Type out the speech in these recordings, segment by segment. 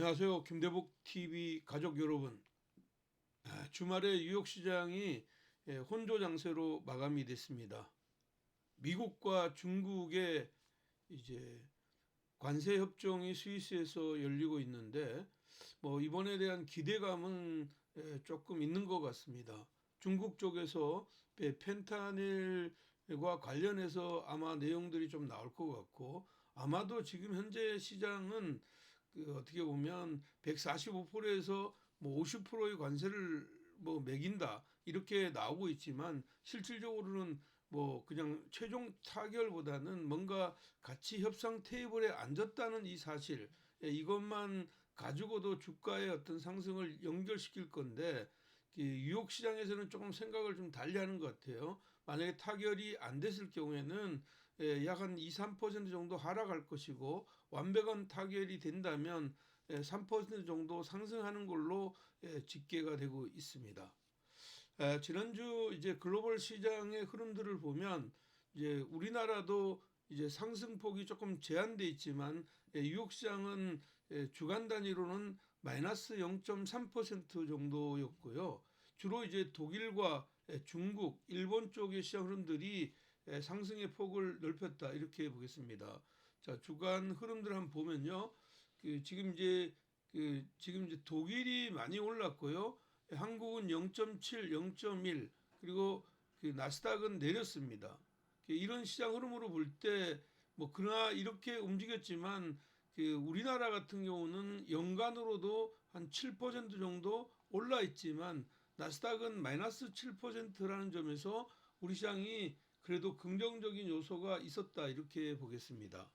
안녕하세요. 김대복 TV 가족 여러분. 주말에 뉴욕 시장이 혼조 장세로 마감이 됐습니다. 미국과 중국의 이제 관세 협정이 스위스에서 열리고 있는데 이번에 대한 기대감은 조금 있는 것 같습니다. 중국 쪽에서 펜타닐과 관련해서 아마 내용들이 좀 나올 것 같고, 아마도 지금 현재 시장은 어떻게 보면 145%에서 50%의 관세를 매긴다 이렇게 나오고 있지만, 실질적으로는 그냥 최종 타결보다는 뭔가 같이 협상 테이블에 앉았다는 이 사실, 이것만 가지고도 주가의 어떤 상승을 연결시킬 건데, 뉴욕 시장에서는 조금 생각을 좀 달리하는 것 같아요. 만약에 타결이 안 됐을 경우에는 약 한 2, 3% 정도 하락할 것이고, 완벽한 타결이 된다면 3% 정도 상승하는 걸로 집계가 되고 있습니다. 지난주 이제 글로벌 시장의 흐름들을 보면, 이제 우리나라도 이제 상승폭이 조금 제한돼 있지만 뉴욕 시장은 주간 단위로는 마이너스 0.3% 정도였고요. 주로 이제 독일과 중국, 일본 쪽의 시장 흐름들이 상승의 폭을 넓혔다 이렇게 보겠습니다. 자, 주간 흐름들 한번 보면요. 지금 이제 독일이 많이 올랐고요. 한국은 0.7, 0.1, 그리고 나스닥은 내렸습니다. 이런 시장 흐름으로 볼 때 그러나 이렇게 움직였지만 우리나라 같은 경우는 연간으로도 한 7% 정도 올라 있지만 나스닥은 마이너스 7%라는 점에서 우리 시장이 그래도 긍정적인 요소가 있었다 이렇게 보겠습니다.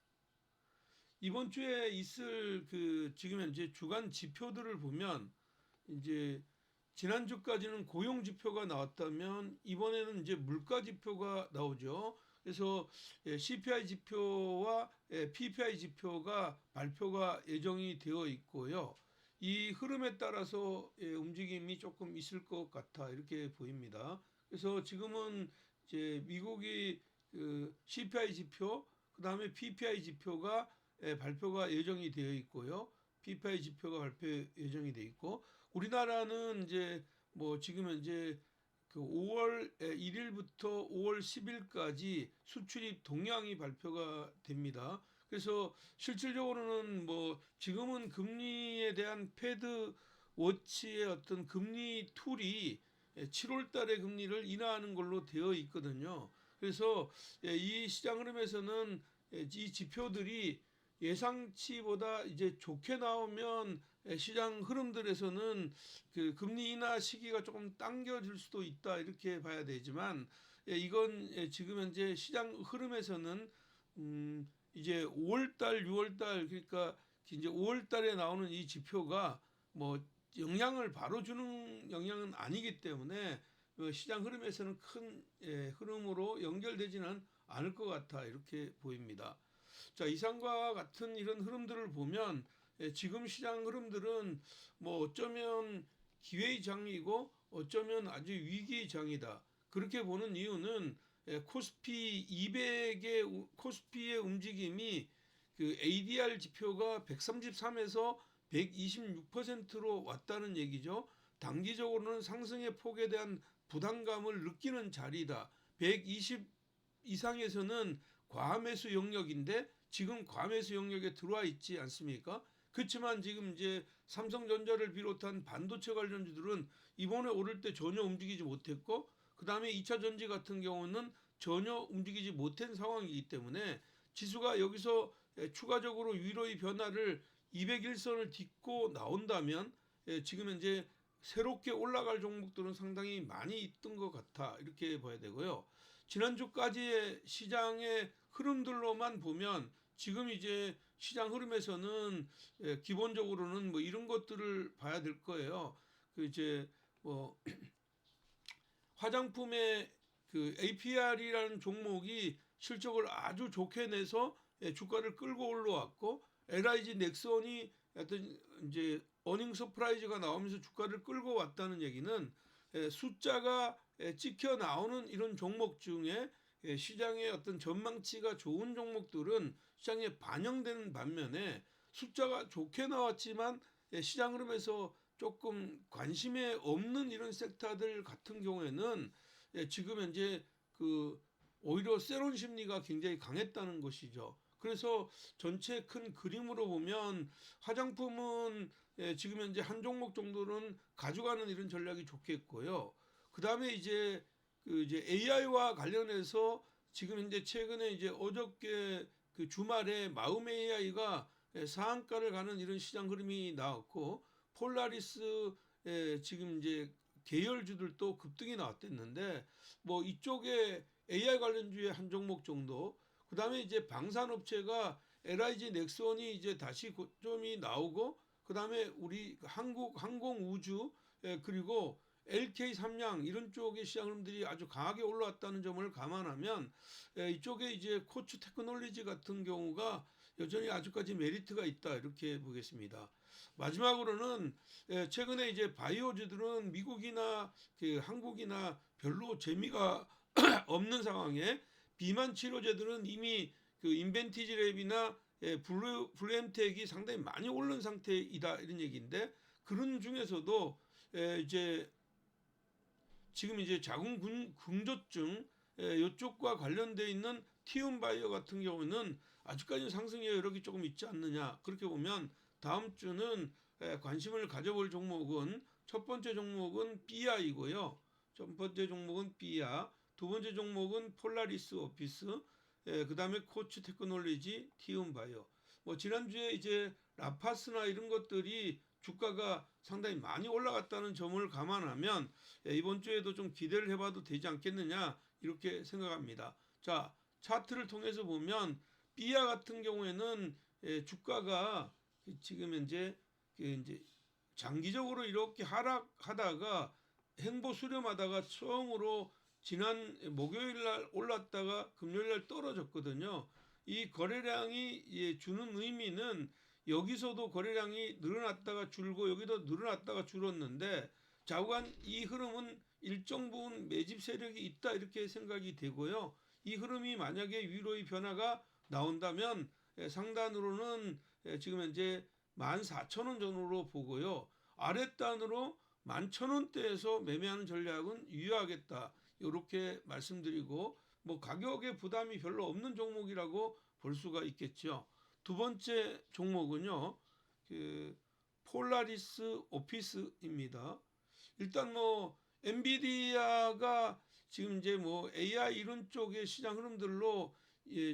이번 주에 있을 지금 현재 주간 지표들을 보면, 이제 지난주까지는 고용 지표가 나왔다면 이번에는 이제 물가 지표가 나오죠. 그래서 CPI 지표와 PPI 지표가 발표가 예정이 되어 있고요. 이 흐름에 따라서 움직임이 조금 있을 것 같아 이렇게 보입니다. 그래서 지금은 이제 미국이 CPI 지표, 그다음에 PPI 지표가 발표가 예정이 되어 있고요. PPI 지표가 발표 예정이 되어 있고, 우리나라는 이제 지금 현재 5월 1일부터 5월 10일까지 수출입 동향이 발표가 됩니다. 그래서 실질적으로는 지금은 금리에 대한 패드 워치의 어떤 금리 툴이 7월 달에 금리를 인하하는 걸로 되어 있거든요. 그래서 이 시장 흐름에서는 이 지표들이 예상치보다 이제 좋게 나오면 시장 흐름들에서는 금리 인하 시기가 조금 당겨질 수도 있다 이렇게 봐야 되지만, 이건 지금 현재 시장 흐름에서는 이제 5월달, 6월달, 그러니까 이제 5월달에 나오는 이 지표가 영향을 바로 주는 영향은 아니기 때문에 시장 흐름에서는 큰 흐름으로 연결되지는 않을 것 같아 이렇게 보입니다. 자, 이상과 같은 이런 흐름들을 보면 지금 시장 흐름들은 어쩌면 기회의 장이고 어쩌면 아주 위기의 장이다. 그렇게 보는 이유는 코스피 200의 코스피의 움직임이 ADR 지표가 133에서 126%로 왔다는 얘기죠. 단기적으로는 상승의 폭에 대한 부담감을 느끼는 자리다. 120 이상에서는 과매수 영역인데 지금 과매수 영역에 들어와 있지 않습니까? 그렇지만 지금 이제 삼성전자를 비롯한 반도체 관련주들은 이번에 오를 때 전혀 움직이지 못했고, 그 다음에 2차 전지 같은 경우는 전혀 움직이지 못한 상황이기 때문에 지수가 여기서 추가적으로 위로의 변화를 201선을 딛고 나온다면 지금 현재 새롭게 올라갈 종목들은 상당히 많이 있던 것 같아 이렇게 봐야 되고요. 지난주까지의 시장의 흐름들로만 보면 지금 이제 시장 흐름에서는 기본적으로는 이런 것들을 봐야 될 거예요. 이제 화장품의 APR이라는 종목이 실적을 아주 좋게 내서 주가를 끌고 올라왔고, LIG 넥슨이 어떤 이제 어닝 서프라이즈가 나오면서 주가를 끌고 왔다는 얘기는 숫자가 찍혀 나오는 이런 종목 중에 시장의 어떤 전망치가 좋은 종목들은 시장에 반영되는 반면에 숫자가 좋게 나왔지만 시장 흐름에서 조금 관심에 없는 이런 섹터들 같은 경우에는 지금 현재 그 오히려 세론 심리가 굉장히 강했다는 것이죠. 그래서 전체 큰 그림으로 보면 화장품은 지금 현재 한 종목 정도는 가져가는 이런 전략이 좋겠고요. 그 다음에 이제 AI와 관련해서 지금 현재 최근에 이제 어저께 그 주말에 마음 AI가 상한가를 가는 이런 시장 흐름이 나왔고 폴라리스 지금 이제 계열주들도 급등이 나왔댔는데 뭐 이쪽에 AI 관련주의 한 종목 정도 그다음에 이제 방산업체가 LIG 넥슨이 이제 다시 고점이 나오고 그다음에 우리 한국 항공우주 그리고 LK 삼양 이런 쪽의 시장 흐름들이 아주 강하게 올라왔다는 점을 감안하면 이쪽에 이제 코츠 테크놀리지 같은 경우가 여전히 아직까지 메리트가 있다 이렇게 보겠습니다. 마지막으로는 최근에 이제 바이오주들은 미국이나 그 한국이나 별로 재미가 없는 상황에 비만 치료제들은 이미 그 인벤티지 랩이나 블루엠텍이 상당히 많이 오른 상태이다 이런 얘기인데 그런 중에서도 이제 지금 이제 자궁근조증 이쪽과 관련돼 있는 티움바이오 같은 경우는 아직까지 상승 여력이 조금 있지 않느냐 그렇게 보면 다음 주는 관심을 가져볼 종목은 첫 번째 종목은 삐아이고요. 첫 번째 종목은 삐아, 두 번째 종목은 폴라리스 오피스, 그 다음에 코츠 테크놀리지, 티움바이오. 뭐 지난주에 이제 라파스나 이런 것들이 주가가 상당히 많이 올라갔다는 점을 감안하면 이번 주에도 좀 기대를 해봐도 되지 않겠느냐 이렇게 생각합니다. 자, 차트를 통해서 보면 삐아 같은 경우에는 주가가 지금 현재 이제 장기적으로 이렇게 하락하다가 행보 수렴하다가 처음으로 지난 목요일 날 올랐다가 금요일 날 떨어졌거든요. 이 거래량이 주는 의미는 여기서도 거래량이 늘어났다가 줄고 여기도 늘어났다가 줄었는데 좌우간 이 흐름은 일정 부분 매집 세력이 있다 이렇게 생각이 되고요. 이 흐름이 만약에 위로의 변화가 나온다면 상단으로는 지금 현재 14,000원 전후로 보고요. 아랫단으로 11,000원대에서 매매하는 전략은 유효하겠다. 이렇게 말씀드리고 뭐 가격에 부담이 별로 없는 종목이라고 볼 수가 있겠죠. 두 번째 종목은요. 그 폴라리스 오피스입니다. 일단 뭐 엔비디아가 지금 이제 뭐 AI 이런 쪽의 시장 흐름들로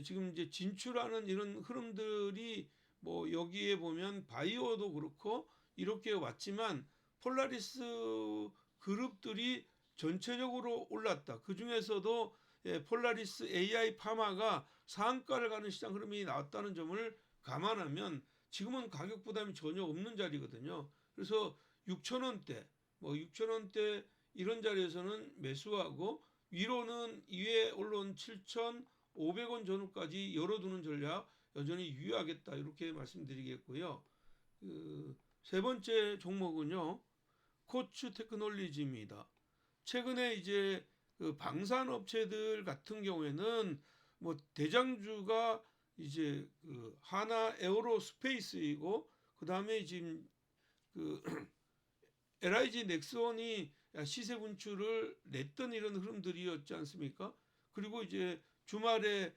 지금 이제 진출하는 이런 흐름들이 뭐 여기에 보면 바이오도 그렇고 이렇게 왔지만 폴라리스 그룹들이 전체적으로 올랐다. 그 중에서도 폴라리스 AI 파마가 상한가를 가는 시장 흐름이 나왔다는 점을 감안하면 지금은 가격 부담이 전혀 없는 자리거든요. 그래서 6,000원대, 뭐 6,000원대 이런 자리에서는 매수하고 위로는 이에 올라온 7,500원 전후까지 열어두는 전략 여전히 유효하겠다 이렇게 말씀드리겠고요. 세 번째 종목은요. 코츠 테크놀리지입니다. 최근에 이제 그 방산업체들 같은 경우에는 뭐 대장주가 이제 그 하나 에어로스페이스이고 그 다음에 지금 그 LIG 넥슨이 시세 분출을 냈던 이런 흐름들이었지 않습니까? 그리고 이제 주말에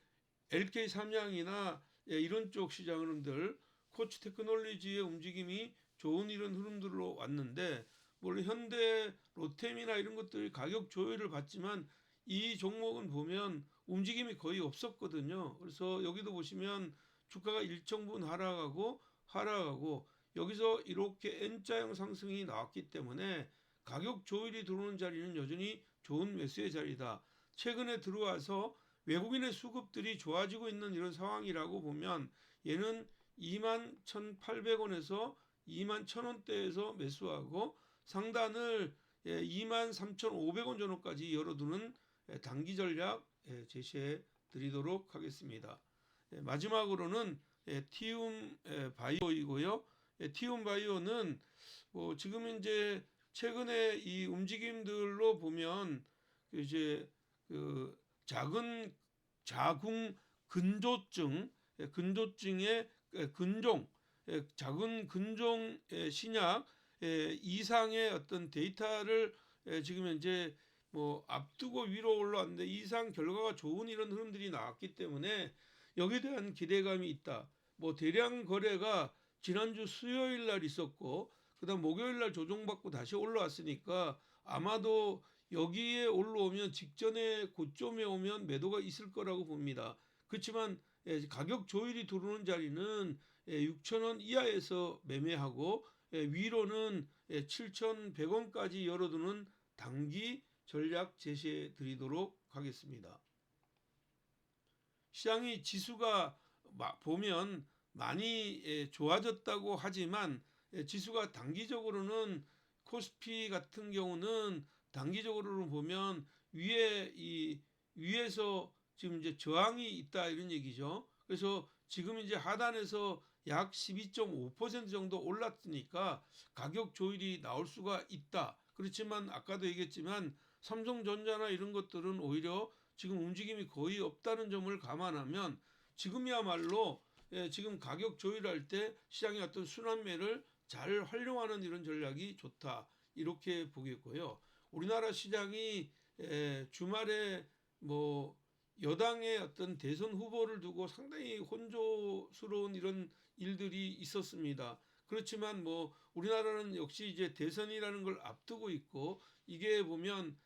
LK 삼양이나 이런 쪽 시장 흐름들 코치 테크놀리지의 움직임이 좋은 이런 흐름들로 왔는데 물론 현대 로템이나 이런 것들이 가격 조율을 받지만 이 종목은 보면 움직임이 거의 없었거든요. 그래서 여기도 보시면 주가가 일정 부분 하락하고 여기서 이렇게 N자형 상승이 나왔기 때문에 가격 조율이 들어오는 자리는 여전히 좋은 매수의 자리다. 최근에 들어와서 외국인의 수급들이 좋아지고 있는 이런 상황이라고 보면 얘는 21,800원에서 21,000원대에서 매수하고 상단을 23,500원 전후까지 열어두는 단기 전략 제시해 드리도록 하겠습니다. 마지막으로는 티움 바이오이고요. 티움 바이오는 뭐 지금 이제 최근에 이 움직임들로 보면 이제 그 자궁 근조증의 근종 작은 근종 신약 이상의 어떤 데이터를 지금 현재 뭐 앞두고 위로 올라왔는데 이상 결과가 좋은 이런 흐름들이 나왔기 때문에 여기에 대한 기대감이 있다. 뭐 대량 거래가 지난주 수요일 날 있었고 그다음 목요일 날 조정받고 다시 올라왔으니까 아마도 여기에 올라오면 직전에 고점에 오면 매도가 있을 거라고 봅니다. 그렇지만 가격 조율이 들어오는 자리는 6,000원 이하에서 매매하고 위로는 7,100원까지 열어두는 단기 전략 제시해 드리도록 하겠습니다. 시장이 지수가 보면 많이 좋아졌다고 하지만 지수가 단기적으로는 코스피 같은 경우는 단기적으로는 보면 위에서 지금 이제 저항이 있다 이런 얘기죠. 그래서 지금 이제 하단에서 약 12.5% 정도 올랐으니까 가격 조율이 나올 수가 있다. 그렇지만 아까도 얘기했지만 삼성전자나 이런 것들은 오히려 지금 움직임이 거의 없다는 점을 감안하면 지금이야말로 지금 가격 조율할 때 시장의 어떤 순환매를 잘 활용하는 이런 전략이 좋다 이렇게 보겠고요. 우리나라 시장이 주말에 뭐 여당의 어떤 대선 후보를 두고 상당히 혼조스러운 이런 일들이 있었습니다. 그렇지만 뭐 우리나라는 역시 이제 대선이라는 걸 앞두고 있고 이게 보면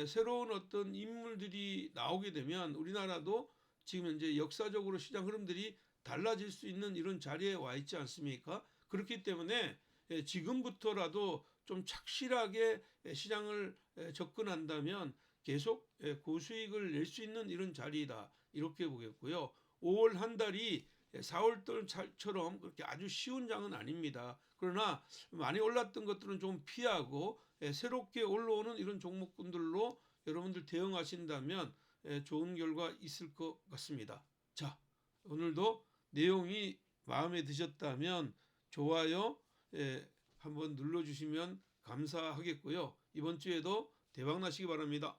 새로운 어떤 인물들이 나오게 되면 우리나라도 지금 현재 역사적으로 시장 흐름들이 달라질 수 있는 이런 자리에 와 있지 않습니까? 그렇기 때문에 지금부터라도 좀 착실하게 시장을 접근한다면 계속 고수익을 낼 수 있는 이런 자리이다 이렇게 보겠고요. 5월 한 달이 4월달처럼 그렇게 아주 쉬운 장은 아닙니다. 그러나 많이 올랐던 것들은 좀 피하고 새롭게 올라오는 이런 종목군들로 여러분들 대응하신다면 좋은 결과 있을 것 같습니다. 자, 오늘도 내용이 마음에 드셨다면 좋아요 한번 눌러주시면 감사하겠고요. 이번 주에도 대박 나시기 바랍니다.